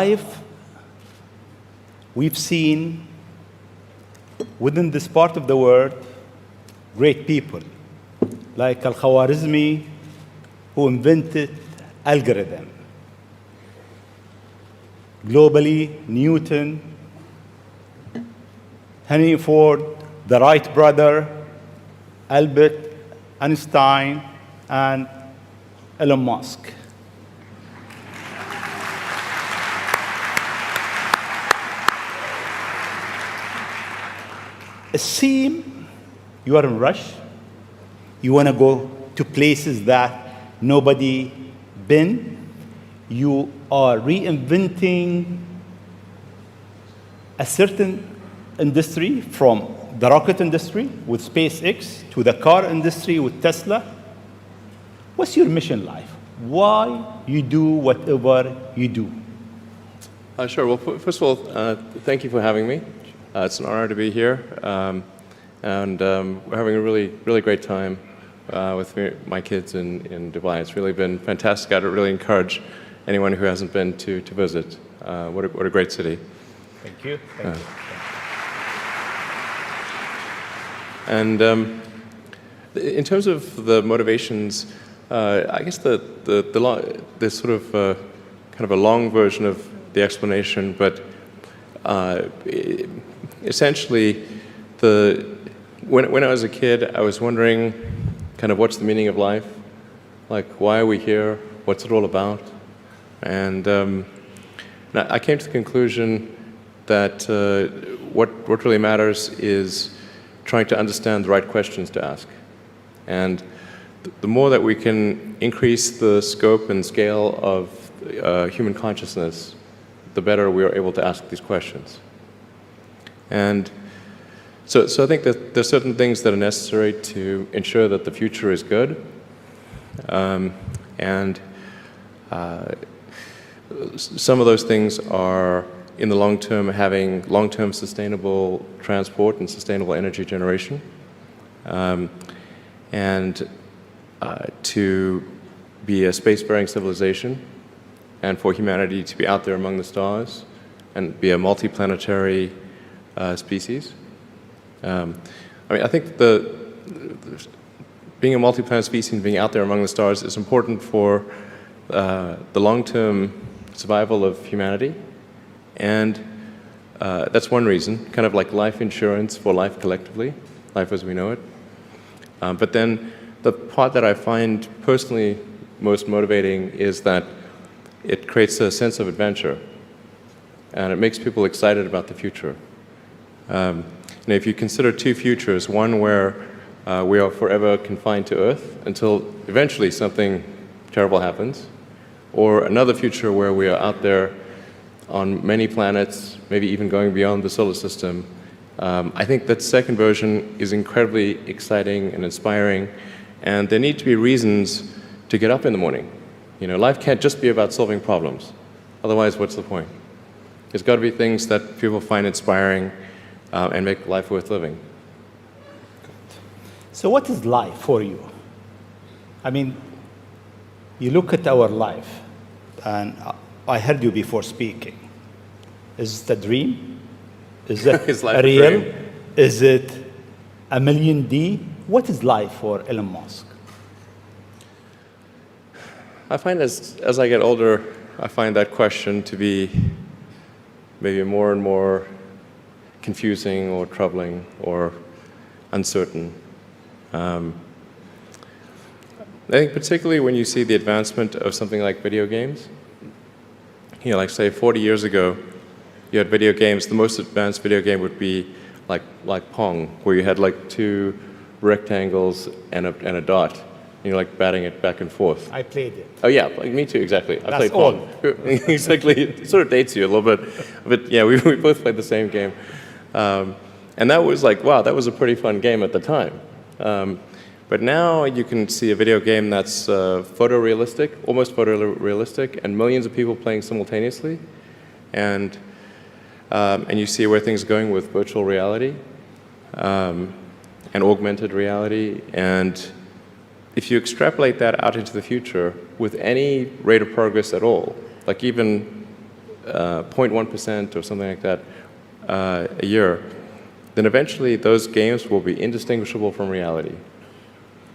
life, we've seen within this part of the world great people like Al-Khwarizmi, who invented algorithm. Globally, Newton, Henry Ford, the Wright brother, Albert Einstein, and Elon Musk. It seems you are in a rush. You want to go to places that nobody been. You are reinventing a certain industry, from the rocket industry with SpaceX to the car industry with Tesla. What's your mission life? Why you do whatever you do? Sure. Well, first of all, thank you for having me. It's an honor to be here, and we're having a really great time with my kids in Dubai. It's really been fantastic. I'd really encourage anyone who hasn't been to visit. What a great city. Thank you. Thank you. And in terms of the motivations, I guess the sort of kind of a long version of the explanation, but essentially, when I was a kid, I was wondering kind of what's the meaning of life, like why are we here, what's it all about, and I came to the conclusion that what really matters is trying to understand the right questions to ask. And the more that we can increase the scope and scale of human consciousness, the better we are able to ask these questions. And so I think that there's certain things that are necessary to ensure that the future is good. And some of those things are, in the long term, having long-term sustainable transport and sustainable energy generation, and to be a space-faring civilization, and for humanity to be out there among the stars and be a multi-planetary species. I mean, I think being a multi-planet species and being out there among the stars is important for the long-term survival of humanity. And that's one reason, kind of like life insurance for life collectively, life as we know it. But then the part that I find personally most motivating is that it creates a sense of adventure, and it makes people excited about the future. And if you consider two futures, one where we are forever confined to Earth until eventually something terrible happens, or another future where we are out there on many planets, maybe even going beyond the solar system, I think that second version is incredibly exciting and inspiring, and there need to be reasons to get up in the morning. You know, life can't just be about solving problems. Otherwise, what's the point? There's got to be things that people find inspiring and make life worth living. So what is life for you? I mean, you look at our life, and I heard you before speaking. Is it a dream? Is it Is life a real? dream? Is it a million D? What is life for Elon Musk? I find as I get older, I find that question to be maybe more and more confusing or troubling or uncertain. I think particularly when you see the advancement of something like video games, you know, like say 40 years ago, you had video games. The most advanced video game would be like Pong, where you had like two rectangles and a dot. You're like batting it back and forth. I played it. Oh yeah, like me too, exactly. I That's played Pong. Exactly. It sort of dates you a little bit, but yeah, we both played the same game, and that was like, wow, that was a pretty fun game at the time. But now you can see a video game that's photorealistic, almost photorealistic, and millions of people playing simultaneously, and you see where things are going with virtual reality and augmented reality, and if you extrapolate that out into the future with any rate of progress at all, like even 0.1% or something like that a year, then eventually those games will be indistinguishable from reality.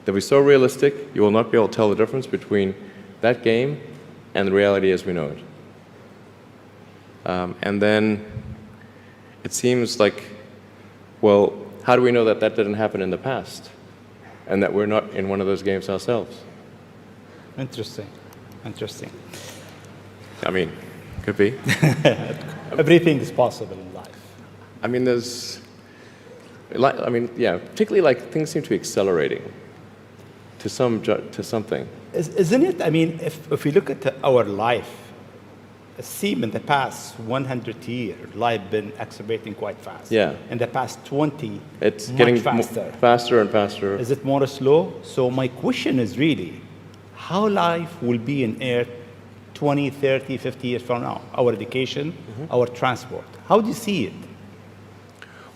They'll be so realistic, you will not be able to tell the difference between that game and the reality as we know it. And then it seems like, well, how do we know that that didn't happen in the past and that we're not in one of those games ourselves? Interesting. Interesting. I mean, could be. Everything is possible in life. I mean, yeah, particularly like things seem to be accelerating to something. Isn't it? I mean, if we look at our life, it seems in the past 100 years, life been accelerating quite fast. Yeah. In the past 20, It's much getting faster. faster and faster. Is it more slow? So my question is really, how life will be in Earth 20, 30, 50 years from now? Our education, our transport. How do you see it?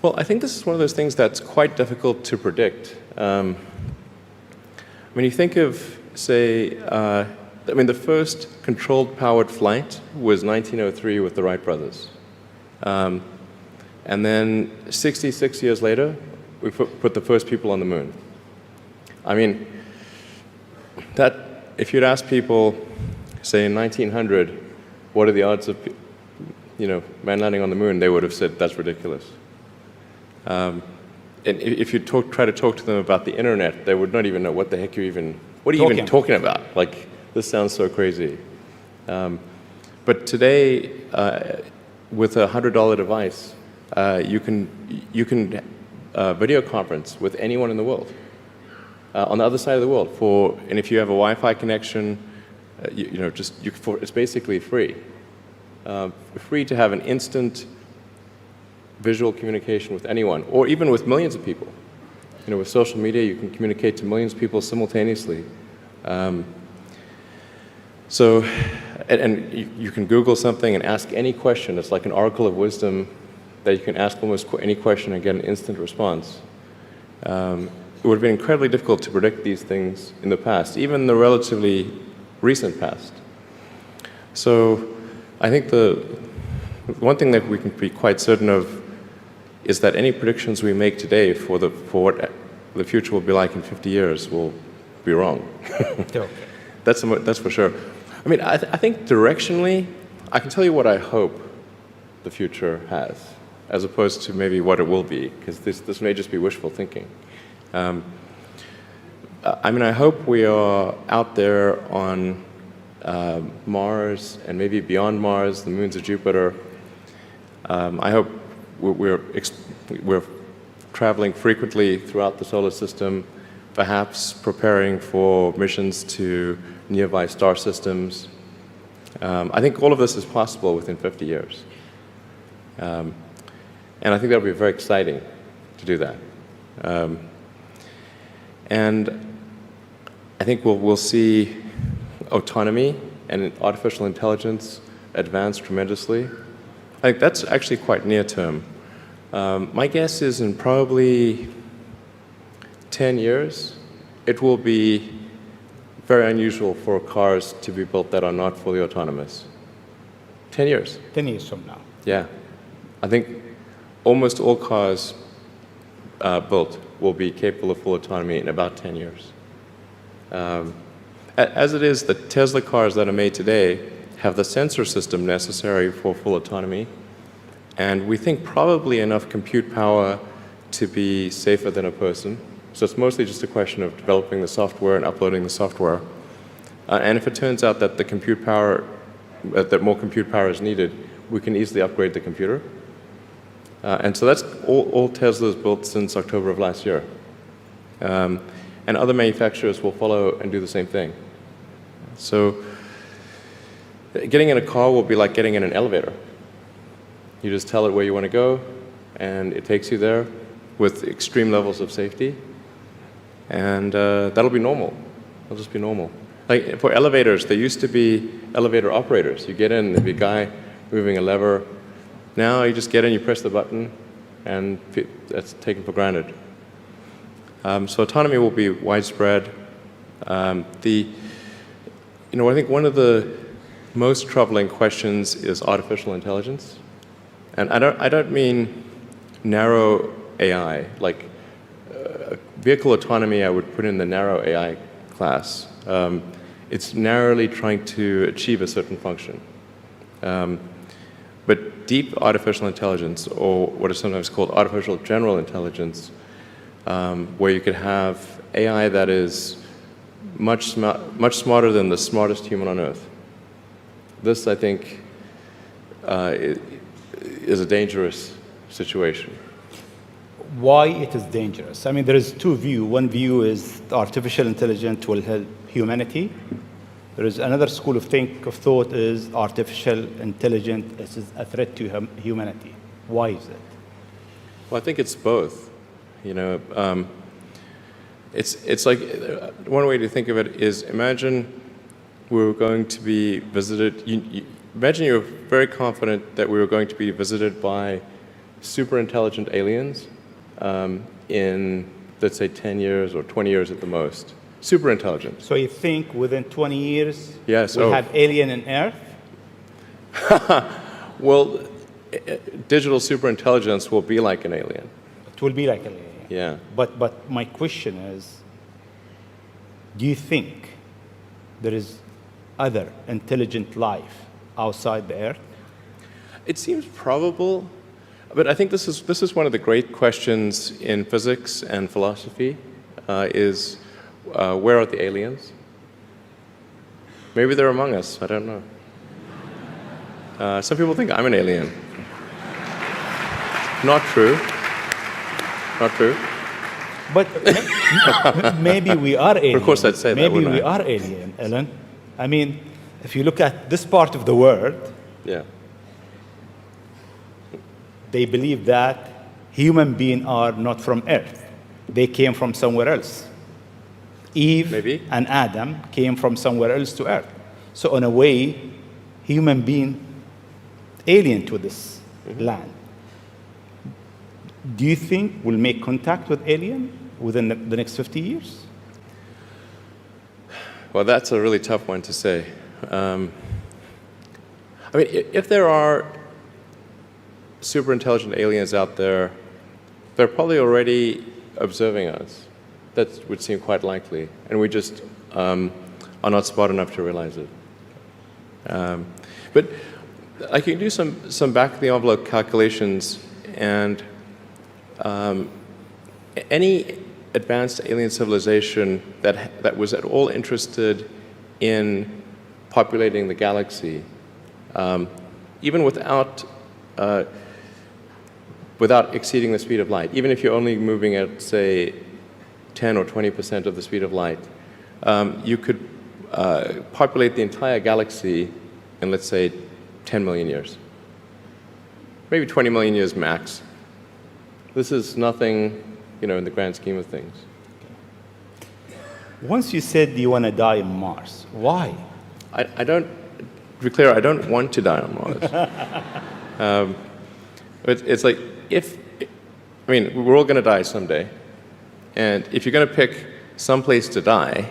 Well, I think this is one of those things that's quite difficult to predict. When you think of, say, the first controlled powered flight was 1903 with the Wright brothers. And then 66 years later, we put the first people on the moon. I mean, that, if you'd ask people, say in 1900, what are the odds of, man landing on the moon, they would have said, that's ridiculous. And if you try to talk to them about the internet, they would not even know what the heck what are you even talking about? Like, this sounds so crazy. But today, with a $100 device, you can video conference with anyone in the world, on the other side of the world. And if you have a Wi-Fi connection, it's basically free. Free to have an instant visual communication with anyone, or even with millions of people. With social media, you can communicate to millions of people simultaneously. You can Google something and ask any question. It's like an oracle of wisdom that you can ask almost any question and get an instant response. It would have been incredibly difficult to predict these things in the past, even the relatively recent past. So I think the one thing that we can be quite certain of is that any predictions we make today for what the future will be like in 50 years will be wrong. That's for sure. I mean, I think directionally, I can tell you what I hope the future has, as opposed to maybe what it will be, because this may just be wishful thinking. I hope we are out there on Mars and maybe beyond Mars, the moons of Jupiter. I hope we're traveling frequently throughout the solar system, perhaps preparing for missions to nearby star systems. I think all of this is possible within 50 years. And I think that would be very exciting to do that. And I think we'll see autonomy and artificial intelligence advance tremendously. I think that's actually quite near term. My guess is in probably 10 years, it will be very unusual for cars to be built that are not fully autonomous. 10 years. 10 years from now. Yeah. I think almost all cars built will be capable of full autonomy in about 10 years. As it is, the Tesla cars that are made today have the sensor system necessary for full autonomy, and we think probably enough compute power to be safer than a person. So it's mostly just a question of developing the software and uploading the software. And if it turns out that that more compute power is needed, we can easily upgrade the computer. And so that's all Tesla's built since October of last year. And other manufacturers will follow and do the same thing. So getting in a car will be like getting in an elevator. You just tell it where you want to go, and it takes you there with extreme levels of safety. And that'll be normal. It'll just be normal. Like for elevators, there used to be elevator operators. You get in, there'd be a guy moving a lever. Now you just get in, you press the button, and that's taken for granted. So autonomy will be widespread. I think one of the most troubling questions is artificial intelligence. And I don't mean narrow AI, like vehicle autonomy I would put in the narrow AI class. It's narrowly trying to achieve a certain function. But deep artificial intelligence, or what is sometimes called artificial general intelligence, where you could have AI that is much smarter than the smartest human on Earth. This, I think, is a dangerous situation. Why it is dangerous? I mean, there is two views. One view is artificial intelligence will help humanity. There is another school of thought is artificial intelligence is a threat to humanity. Why is it? Well, I think it's both. You know, it's like one way to think of it is imagine we were going to be visited. Imagine you were very confident that we were going to be visited by super intelligent aliens in, let's say, 10 years or 20 years at the most. Super intelligent. So you think within 20 years yes, we'll have alien in Earth? Well, digital superintelligence will be like an alien. It will be like an alien. Yeah. But my question is, do you think there is other intelligent life outside the Earth? It seems probable, but I think this is one of the great questions in physics and philosophy, is where are the aliens? Maybe they're among us, I don't know. Some people think I'm an alien. Not true. Not true. But maybe we are alien. Of course I'd say that, maybe wouldn't we I? are alien, Ellen. I mean, if you look at this part of the world, Yeah. they believe that human beings are not from Earth. They came from somewhere else. Eve Maybe. and Adam came from somewhere else to Earth. So in a way, human being alien to this land. Do you think we'll make contact with alien within the next 50 years? Well, that's a really tough one to say. I mean, if there are super intelligent aliens out there, they're probably already observing us. That would seem quite likely, and we just are not smart enough to realize it. But I can do some back-of-the-envelope calculations, and any advanced alien civilization that was at all interested in populating the galaxy, even without exceeding the speed of light, even if you're only moving at, say, 10 or 20% of the speed of light, you could populate the entire galaxy in, let's say, 10 million years. Maybe 20 million years max. This is nothing, you know, in the grand scheme of things. Once you said you want to die on Mars, why? I don't, to be clear, I don't want to die on Mars. But it's like, I mean, we're all going to die someday. And if you're going to pick some place to die,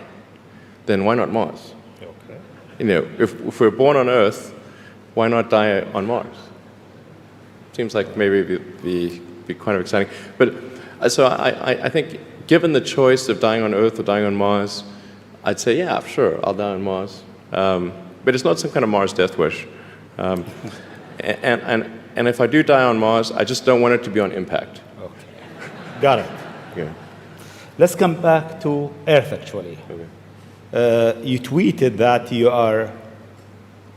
then why not Mars? Okay. You know, if we're born on Earth, why not die on Mars? Seems like maybe it'd be kind of exciting. But so I think, given the choice of dying on Earth or dying on Mars, I'd say, yeah, sure, I'll die on Mars. But it's not some kind of Mars death wish. And if I do die on Mars, I just don't want it to be on impact. Okay. Got it. Yeah. Let's come back to Earth, actually. Okay. You tweeted that you are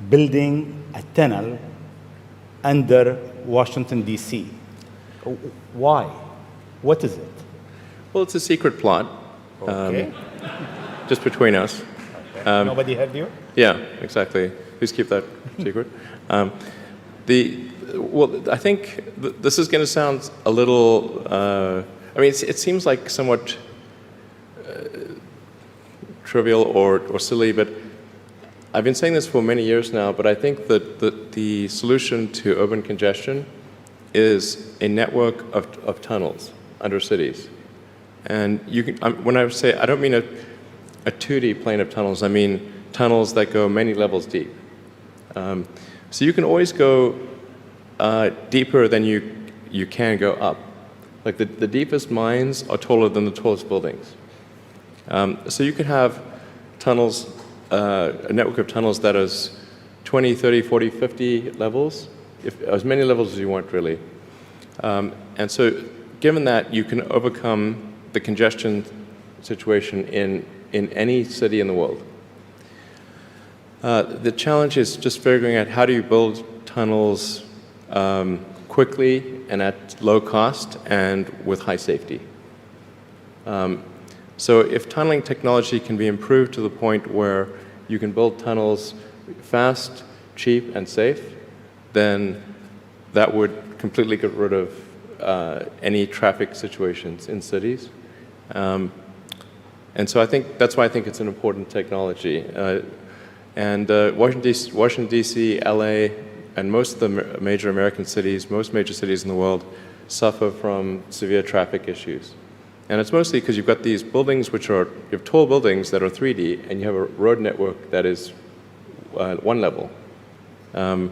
building a tunnel under Washington, D.C. Why? What is it? Well, it's a secret plot. Okay. Just between us. Okay. Nobody heard you? Yeah, exactly. Please keep that secret. Well, I think this is going to sound a little. I mean, it seems like somewhat trivial or silly, but I've been saying this for many years now. But I think that the solution to urban congestion is a network of tunnels under cities. And you can, when I say, I don't mean a 2D plane of tunnels. I mean tunnels that go many levels deep. So you can always go deeper than you can go up. Like the deepest mines are taller than the tallest buildings. So you could have tunnels, a network of tunnels that is 20, 30, 40, 50 levels, as many levels as you want, really. And so given that, you can overcome the congestion situation in any city in the world. The challenge is just figuring out how do you build tunnels quickly and at low cost and with high safety. So if tunneling technology can be improved to the point where you can build tunnels fast, cheap, and safe, then that would completely get rid of any traffic situations in cities. And so I think that's why I think it's an important technology. Washington, D.C., L.A., and most of the major American cities, most major cities in the world, suffer from severe traffic issues. And it's mostly because you've got these buildings which are, you have tall buildings that are 3D, and you have a road network that is one level. And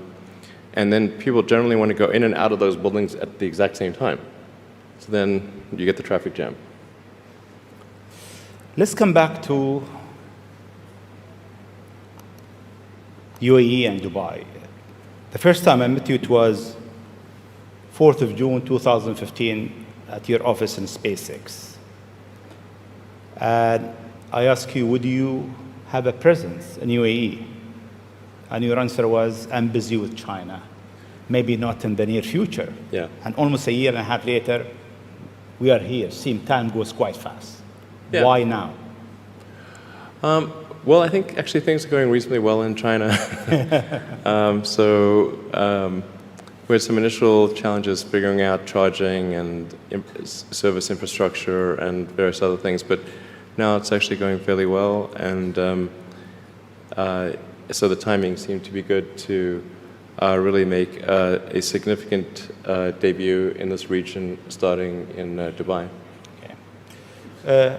then people generally want to go in and out of those buildings at the exact same time. So then you get the traffic jam. Let's come back to UAE and Dubai. The first time I met you, it was 4th of June, 2015, at your office in SpaceX. And I asked you, would you have a presence in UAE? And your answer was, I'm busy with China. Maybe not in the near future. Yeah. And almost a year and a half later, we are here. Seems time goes quite fast. Yeah. Why now? Well, I think actually things are going reasonably well in China. We had some initial challenges figuring out charging and service infrastructure and various other things, but now it's actually going fairly well, and so the timing seemed to be good to really make a significant debut in this region, starting in Dubai. Okay.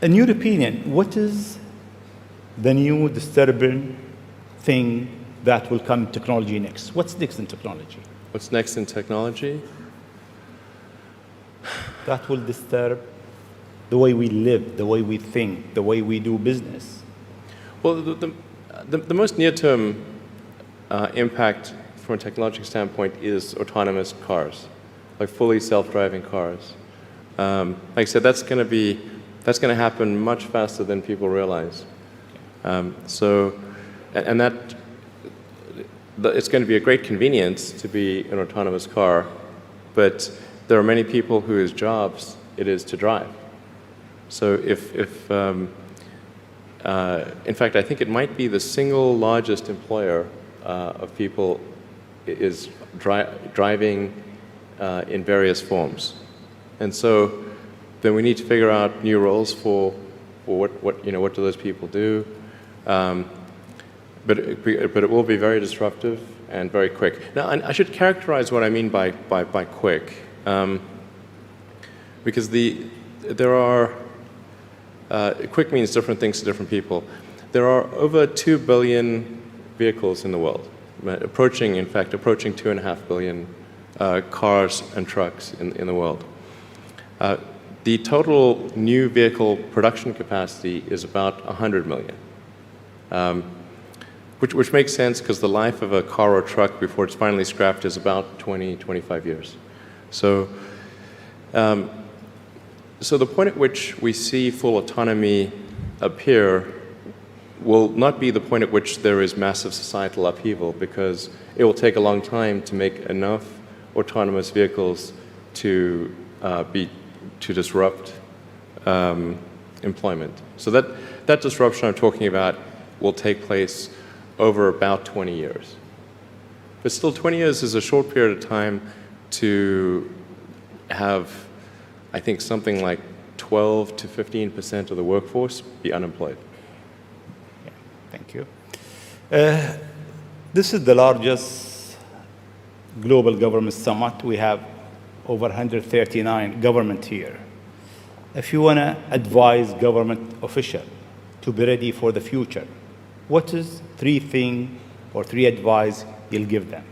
In your opinion, what is the new disturbing thing that will come in technology next? What's next in technology? What's next in technology? That will disturb the way we live, the way we think, the way we do business. Well, the most near-term impact from a technological standpoint is autonomous cars, like fully self-driving cars. Like I said, that's going to happen much faster than people realize. It's going to be a great convenience to be an autonomous car, but there are many people whose jobs it is to drive. So in fact, I think it might be the single largest employer of people is driving in various forms. And so then we need to figure out new roles for what do those people do. But it will be very disruptive and very quick. Now, I should characterize what I mean by quick, because there are quick means different things to different people. There are over 2 billion vehicles in the world, approaching 2.5 billion cars and trucks in the world. The total new vehicle production capacity is about 100 million. Which makes sense because the life of a car or truck before it's finally scrapped is about 20, 25 years. So the point at which we see full autonomy appear will not be the point at which there is massive societal upheaval, because it will take a long time to make enough autonomous vehicles to disrupt employment. So that disruption I'm talking about will take place over about 20 years. But still, 20 years is a short period of time to have, I think, something like 12 to 15% of the workforce be unemployed. Yeah, thank you. This is the largest global government summit. We have over 139 government here. If you want to advise government official to be ready for the future, what is 3 things or 3 advice you'll give them?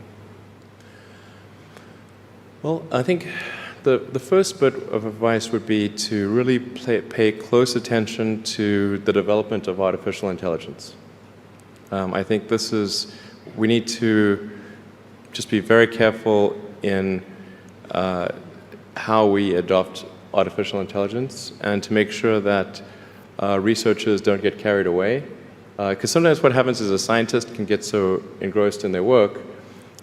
Well, I think the first bit of advice would be to really pay close attention to the development of artificial intelligence. I think we need to just be very careful in how we adopt artificial intelligence and to make sure that researchers don't get carried away. Because sometimes what happens is a scientist can get so engrossed in their work,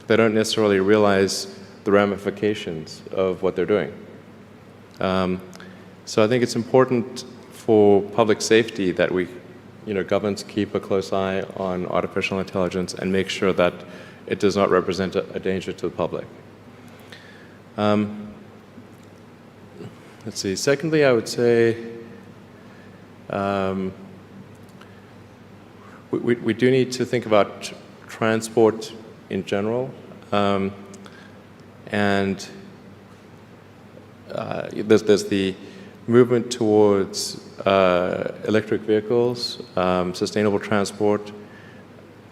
they don't necessarily realize the ramifications of what they're doing. So I think it's important for public safety that governments keep a close eye on artificial intelligence and make sure that it does not represent a danger to the public. Let's see. Secondly, I would say we do need to think about transport in general. And there's the movement towards electric vehicles, sustainable transport.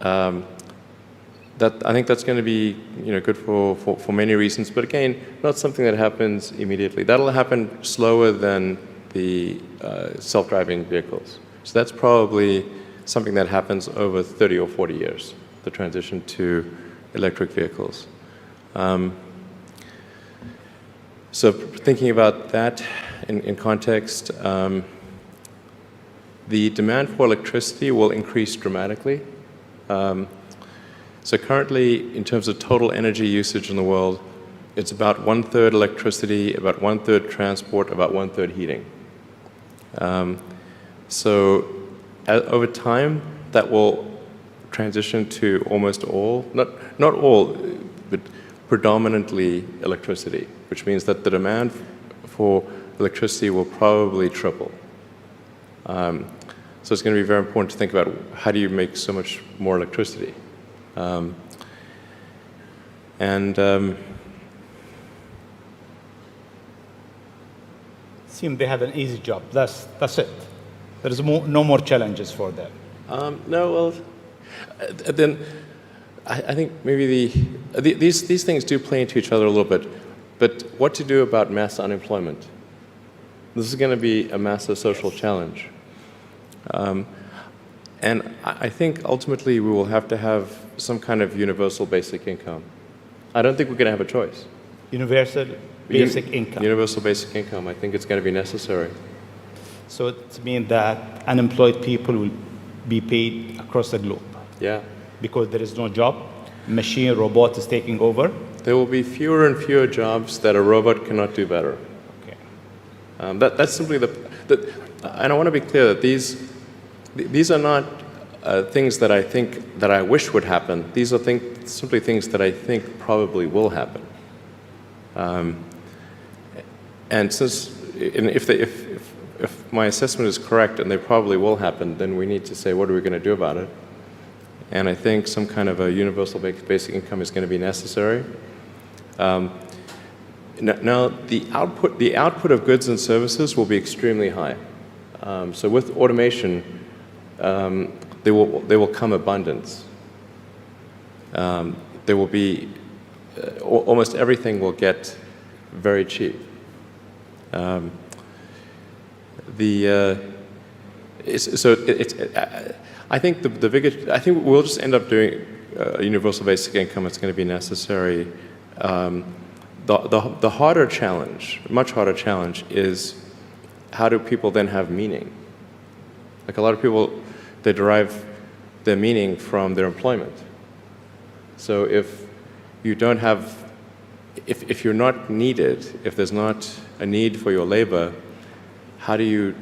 I think that's going to be good for many reasons, but again, not something that happens immediately. That'll happen slower than the self-driving vehicles. So that's probably something that happens over 30 or 40 years, the transition to electric vehicles. So thinking about that in context, the demand for electricity will increase dramatically. So currently, in terms of total energy usage in the world, it's about 1/3 electricity, about 1/3 transport, about 1/3 heating. So over time, that will transition to almost all, not all, but predominantly electricity, which means that the demand for electricity will probably triple. So it's going to be very important to think about how do you make so much more electricity. Seem they have an easy job. That's it. There is no more challenges for them. No, well, then I think maybe these things do play into each other a little bit. But what to do about mass unemployment? This is going to be a massive social challenge. And I think ultimately we will have to have some kind of universal basic income. I don't think we're going to have a choice. Universal basic income. Universal basic income. I think it's going to be necessary. So it means that unemployed people will be paid across the globe. Yeah. Because there is no job, robot is taking over. There will be fewer and fewer jobs that a robot cannot do better. Okay. That's simply and I want to be clear that these are not things that I think that I wish would happen. These are simply things that I think probably will happen. And if my assessment is correct and they probably will happen, then we need to say, what are we going to do about it? And I think some kind of a universal basic income is going to be necessary. Now, the output of goods and services will be extremely high. So with automation, there will come abundance. There will be almost everything will get very cheap. I think I think we'll just end up doing a universal basic income. It's going to be necessary. The harder challenge, much harder challenge, is how do people then have meaning? Like a lot of people, they derive their meaning from their employment. So if you don't have, if you're not needed, if there's not a need for your labor, how do you?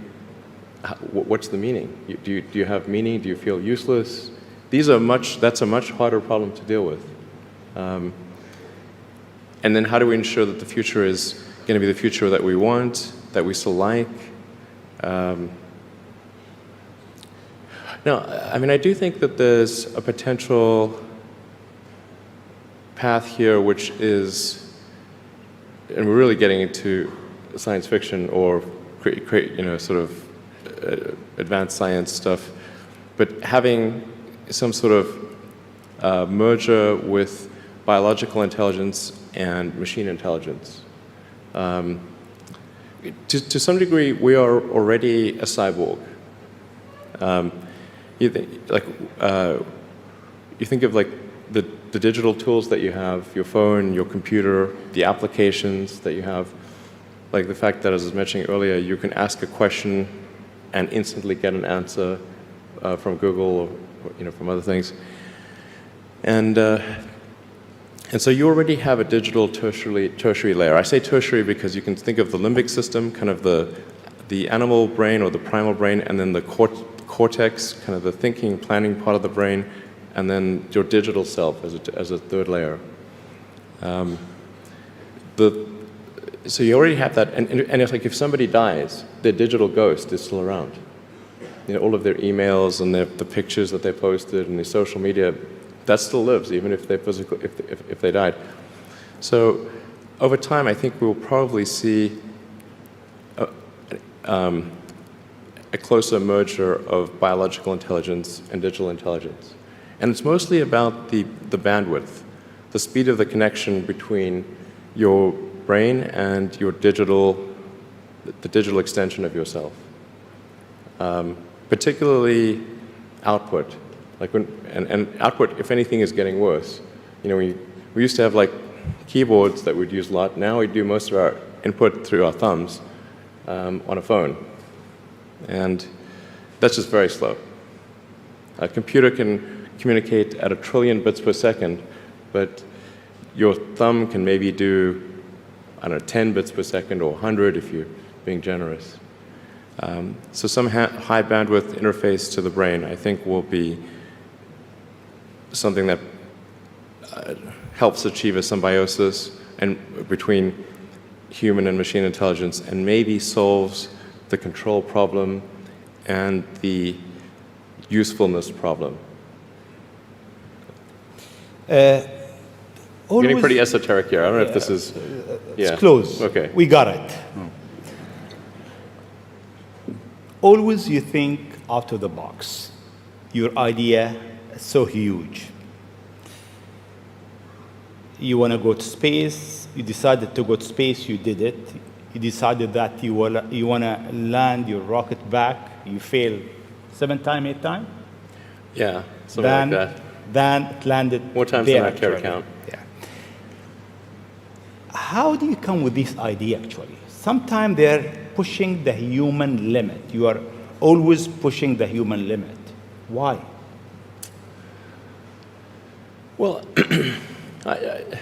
What's the meaning? Do you have meaning? Do you feel useless? That's a much harder problem to deal with. And then how do we ensure that the future is going to be the future that we want, that we still like? No, I mean, I do think that there's a potential path here which is, and we're really getting into science fiction or sort of advanced science stuff, but having some sort of merger with biological intelligence and machine intelligence. To some degree, we are already a cyborg. You think of like the digital tools that you have, your phone, your computer, the applications that you have, like the fact that, as I was mentioning earlier, you can ask a question and instantly get an answer from Google or from other things. And so you already have a digital tertiary layer. I say tertiary because you can think of the limbic system, kind of the animal brain or the primal brain, and then the cortex, kind of the thinking, planning part of the brain, and then your digital self as a third layer. So you already have that, and it's like if somebody dies, their digital ghost is still around. All of their emails and the pictures that they posted and the social media, that still lives, even if they died. So over time, I think we'll probably see a closer merger of biological intelligence and digital intelligence. And it's mostly about the bandwidth, the speed of the connection between your brain and the digital extension of yourself. Particularly output. And output, if anything, is getting worse. We used to have like keyboards that we'd use a lot. Now we do most of our input through our thumbs on a phone. And that's just very slow. A computer can communicate at 1 trillion bits per second, but your thumb can maybe do, 10 bits per second or 100 if you're being generous. So some high bandwidth interface to the brain, I think, will be something that helps achieve a symbiosis between human and machine intelligence, and maybe solves the control problem and the usefulness problem. Getting pretty esoteric here. I don't know if this is... It's close. Okay. We got it. Always you think out of the box. Your idea is so huge. You want to go to space. You decided to go to space. You did it. You decided that you want to land your rocket back. You failed 7 times, 8 times. Yeah, something like that. Then it landed more times than I care to count. Yeah. How do you come with this idea, actually? Sometimes they're pushing the human limit. You are always pushing the human limit. Why? Well, I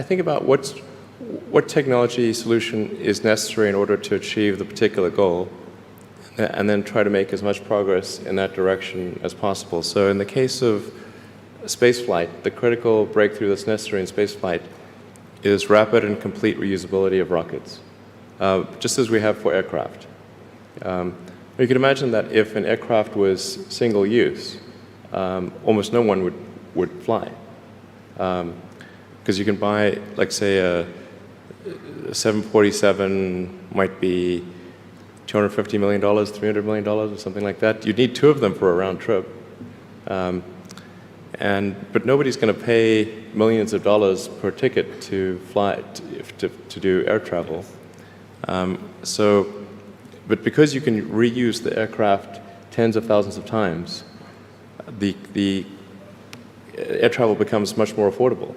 think about what technology solution is necessary in order to achieve the particular goal, and then try to make as much progress in that direction as possible. So in the case of spaceflight, the critical breakthrough that's necessary in spaceflight is rapid and complete reusability of rockets, just as we have for aircraft. You can imagine that if an aircraft was single use, almost no one would fly. Because you can buy, like, say, a 747 might be $250 million, $300 million, or something like that. You'd need 2 of them for a round trip. But nobody's going to pay millions of dollars per ticket to fly, to do air travel. But because you can reuse the aircraft tens of thousands of times, the air travel becomes much more affordable.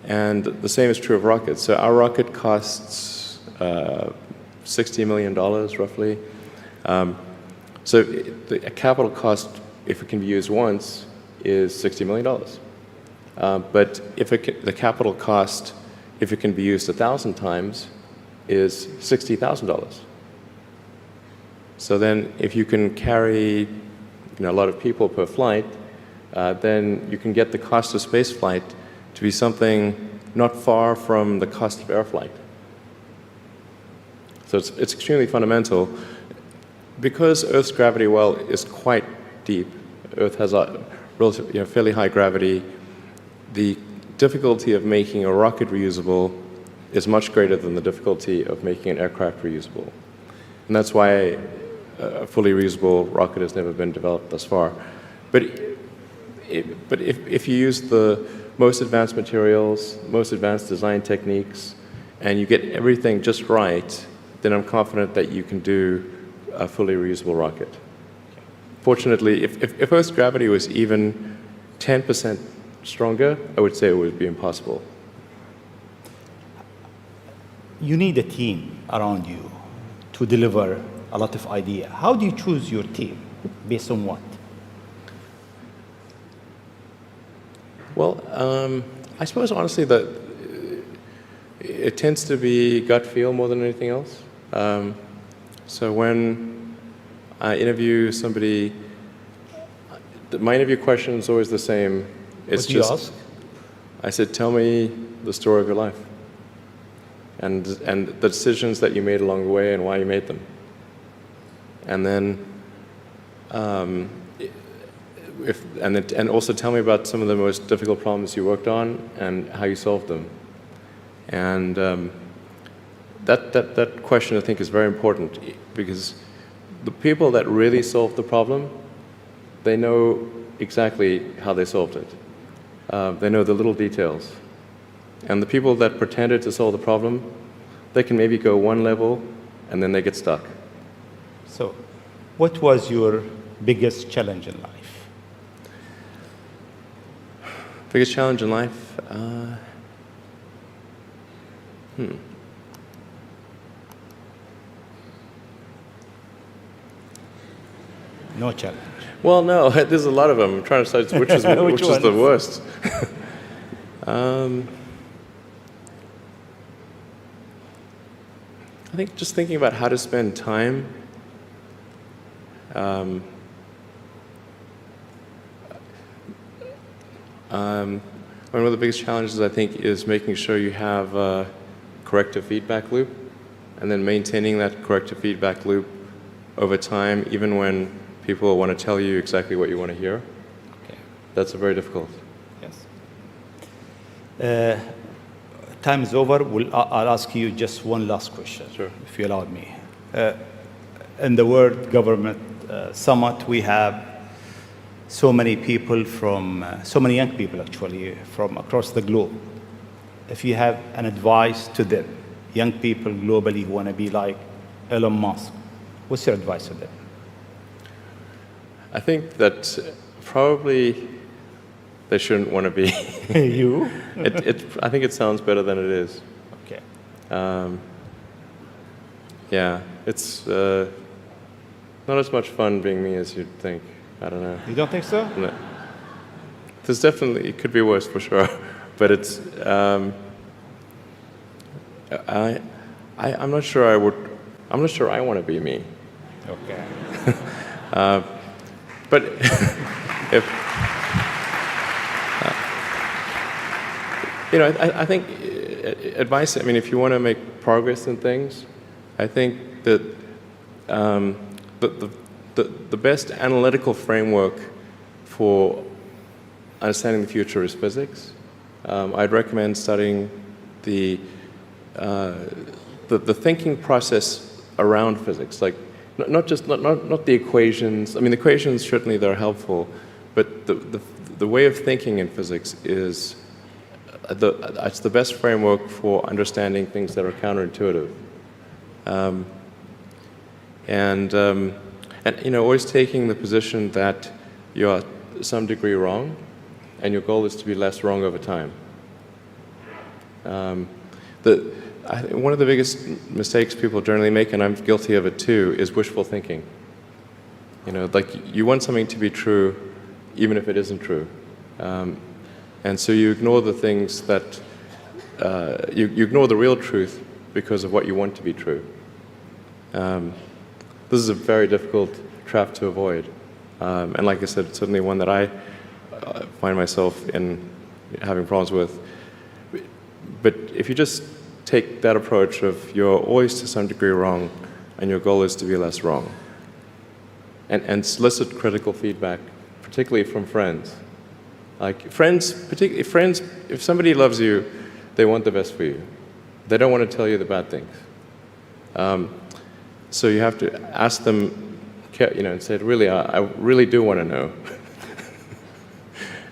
And the same is true of rockets. So our rocket costs $60 million, roughly. So the capital cost, if it can be used once, is $60 million. But if the capital cost, if it can be used 1,000 times, is $60,000. So then if you can carry a lot of people per flight, then you can get the cost of space flight to be something not far from the cost of air flight. So it's extremely fundamental. Because Earth's gravity well is quite deep, Earth has a relatively, fairly high gravity, the difficulty of making a rocket reusable is much greater than the difficulty of making an aircraft reusable. And that's why a fully reusable rocket has never been developed thus far. But if you use the most advanced materials, most advanced design techniques, and you get everything just right, then I'm confident that you can do a fully reusable rocket. Fortunately, if Earth's gravity was even 10% stronger, I would say it would be impossible. You need a team around you to deliver a lot of idea. How do you choose your team? Based on what? Well, I suppose honestly that it tends to be gut feel more than anything else. So when I interview somebody, my interview question is always the same. It's What do you ask? I said, tell me the story of your life and the decisions that you made along the way and why you made them. And then, and also tell me about some of the most difficult problems you worked on and how you solved them. And that question, I think, is very important because the people that really solved the problem, they know exactly how they solved it. They know the little details. And the people that pretended to solve the problem, they can maybe go one level and then they get stuck. So, what was your biggest challenge in life? Biggest challenge in life? No challenge. Well, no, there's a lot of them. I'm trying to decide which is which is the worst. I think just thinking about how to spend time. One of the biggest challenges, I think, is making sure you have a corrective feedback loop, and then maintaining that corrective feedback loop over time, even when people want to tell you exactly what you want to hear. Okay. That's very difficult. Yes. Time is over. I'll ask you just one last question, Sure. if you allow me. In the World Government Summit, we have so many people so many young people actually, from across the globe. If you have an advice to them, young people globally who want to be like Elon Musk, what's your advice to them? I think that probably they shouldn't want to be. You? I think it sounds better than it is. Okay. Yeah, it's not as much fun being me as you'd think. I don't know. You don't think so? No. There's definitely, it could be worse for sure, but it's, I'm not sure I'm not sure I want to be me. Okay. But if, I think advice, I mean, if you want to make progress in things, I think that the best analytical framework for understanding the future is physics. I'd recommend studying the thinking process around physics, like not the equations. I mean, the equations certainly they're helpful, but the way of thinking in physics is it's the best framework for understanding things that are counterintuitive. And always taking the position that you're to some degree wrong, and your goal is to be less wrong over time. One of the biggest mistakes people generally make, and I'm guilty of it too, is wishful thinking. Like you want something to be true, even if it isn't true. And so you ignore the things that, you ignore the real truth because of what you want to be true. This is a very difficult trap to avoid. And like I said, it's certainly one that I find myself in having problems with. But if you just take that approach of you're always to some degree wrong, and your goal is to be less wrong, and solicit critical feedback, particularly from friends. Like friends, particularly friends, if somebody loves you, they want the best for you. They don't want to tell you the bad things. So you have to ask them and said, really, I really do want to know.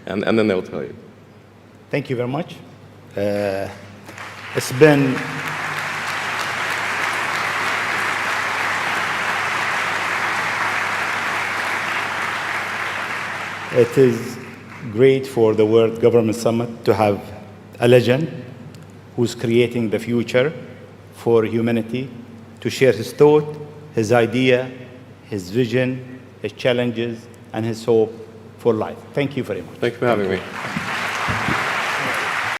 and then they'll tell you. Thank you very much. It's been it is great for the World Government Summit to have a legend who's creating the future for humanity to share his thought, his idea, his vision, his challenges, and his hope for life. Thank you very much. Thank you for having me.